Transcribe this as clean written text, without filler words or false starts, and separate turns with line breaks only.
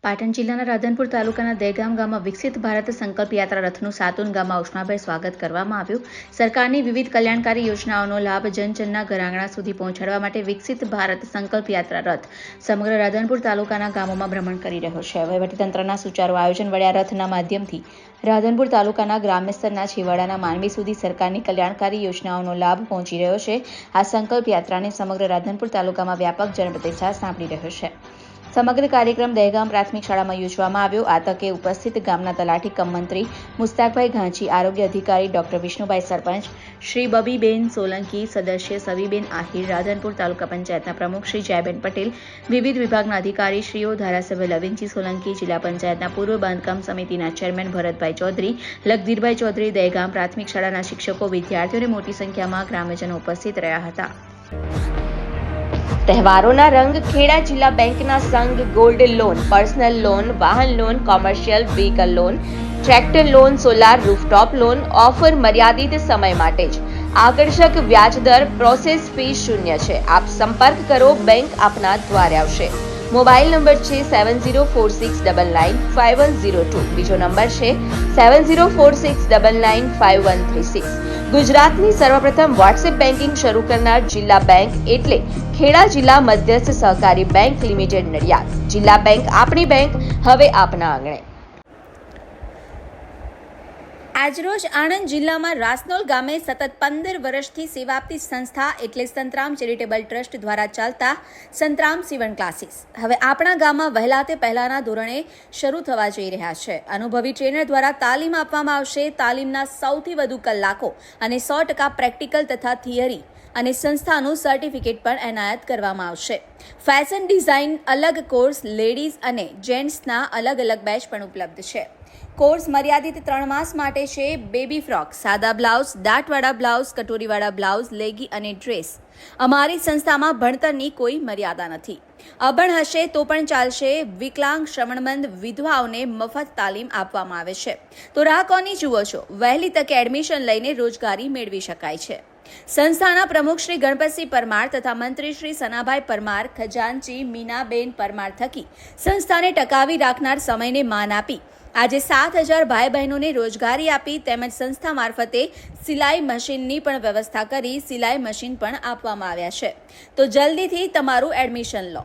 પાટણ જિલ્લાના રાધનપુર તાલુકાના દહેગામ ગામમાં વિકસિત ભારત સંકલ્પ યાત્રા રથનું સાતુન ગામમાં ઉષ્માભેર સ્વાગત કરવામાં આવ્યું. સરકારની વિવિધ કલ્યાણકારી યોજનાઓનો લાભ જનજનના ઘરઆંગણા સુધી પહોંચાડવા માટે વિકસિત ભારત સંકલ્પ યાત્રા રથ સમગ્ર રાધનપુર તાલુકાના ગામોમાં ભ્રમણ કરી રહ્યો છે. વહીવટીતંત્રના સુચારુ આયોજન વડે આ રથના માધ્યમથી રાધનપુર તાલુકાના ગ્રામ્ય સ્તરના છેવાડાના માનવી સુધી સરકારની કલ્યાણકારી યોજનાઓનો લાભ પહોંચી રહ્યો છે. આ સંકલ્પ યાત્રાને સમગ્ર રાધનપુર તાલુકામાં વ્યાપક જનપ્રતિસાદ સાંપડી રહ્યો છે. સમગ્ર કાર્યક્રમ દહેગામ પ્રાથમિક શાળામાં યોજવામાં આવ્યો. આ તકે ઉપસ્થિત ગામના તલાટી કમ મંત્રી મુસ્તાકભાઈ ઘાંચી, આરોગ્ય અધિકારી ડોક્ટર વિષ્ણુભાઈ સરપંચ, શ્રી બબીબેન સોલંકી, સદસ્ય સવીબેન આહિર, રાધનપુર તાલુકા પંચાયતના પ્રમુખ શ્રી જયબેન પટેલ, વિવિધ વિભાગના અધિકારી શ્રીઓ, ધારાસભ્ય લવિંગજી સોલંકી, જિલ્લા પંચાયતના પૂર્વ બાંધકામ સમિતિના ચેરમેન ભરતભાઈ ચૌધરી, લખધીરભાઈ ચૌધરી, દહેગામ પ્રાથમિક શાળાના શિક્ષકો, વિદ્યાર્થીઓને મોટી સંખ્યામાં ગ્રામ્યજનો ઉપસ્થિત રહ્યા હતા.
તહેવારોના રંગ ખેડા જિલ્લા બેંકના સંઘ ગોલ્ડ લોન, પર્સનલ લોન, વાહન loan, commercial vehicle loan, tractor loan, solar rooftop loan offer મર્યાદિત સમય માટે જ. આકર્ષક વ્યાજદર, પ્રોસેસ ફી શૂન્ય છે. આપ સંપર્ક કરો, બેંક આપના દ્વારે આવશે. મોબાઈલ નંબર છે 7046995102. બીજો નંબર છે 7046995136. ગુજરાતની સર્વપ્રથમ વોટ્સએપ બેન્કિંગ શરૂ કરનાર જિલ્લા બેંક એટલે ખેડા જિલ્લા મધ્યસ્થ સહકારી બેંક લિમિટેડ નડિયાદ. જિલ્લા બેંક આપણી બેંક, હવે આપના આંગણે.
આજરોજ આણંદ જિલ્લામાં રાસનોલ ગામે સતત 15 વર્ષથી સેવા આપતી સંસ્થા એટલે સંતરામ ચેરિટેબલ ટ્રસ્ટ દ્વારા ચાલતા સંતરામ સીવણ ક્લાસીસ હવે આપણા ગામમાં વહેલા તે પહેલાના ધોરણે શરૂ થવા જઈ રહ્યા છે. અનુભવી ટ્રેનર દ્વારા તાલીમ આપવામાં આવશે. તાલીમના સૌથી વધુ કલાકો અને 100% પ્રેક્ટિકલ તથા થિયરી અને સંસ્થાનું સર્ટિફિકેટ પણ એનાયત કરવામાં આવશે. ફેશન ડિઝાઇન અલગ કોર્સ, લેડીઝ અને જેન્ટ્સના અલગ અલગ બેચ પણ ઉપલબ્ધ છે. કોર્સ મર્યાદિત 3 માસ માટે છે. બેબી ફ્રોક, સાદા બ્લાઉઝ, દાંતવાળા બ્લાઉઝ, કટોરીવાળા બ્લાઉઝ, લેગી અને ડ્રેસ. અમારી સંસ્થામાં ભણતરની કોઈ મર્યાદા નથી. અભણ હશે તો પણ ચાલશે. વિકલાંગ, શ્રવણમંદ, વિધવાઓને મફત તાલીમ આપવામાં આવે છે. તો રાહ કોની જુઓ છો? વહેલી તકે એડમિશન લઈને રોજગારી મેળવી શકાય છે. સંસ્થાના પ્રમુખ શ્રી ગણપતસિંહ પરમાર તથા મંત્રી શ્રી સનાભાઈ પરમાર, ખજાનચી મીનાબેન પરમાર થકી સંસ્થાને ટકાવી રાખનાર સમયને માન આપી આજે 7,000 ભાઈ બહેનોને રોજગારી આપી તેમજ સંસ્થા મારફતે સિલાઈ મશીનની પણ વ્યવસ્થા કરી સિલાઈ મશીન પણ આપવામાં આવ્યા છે. તો જલ્દીથી તમારું એડમિશન લો.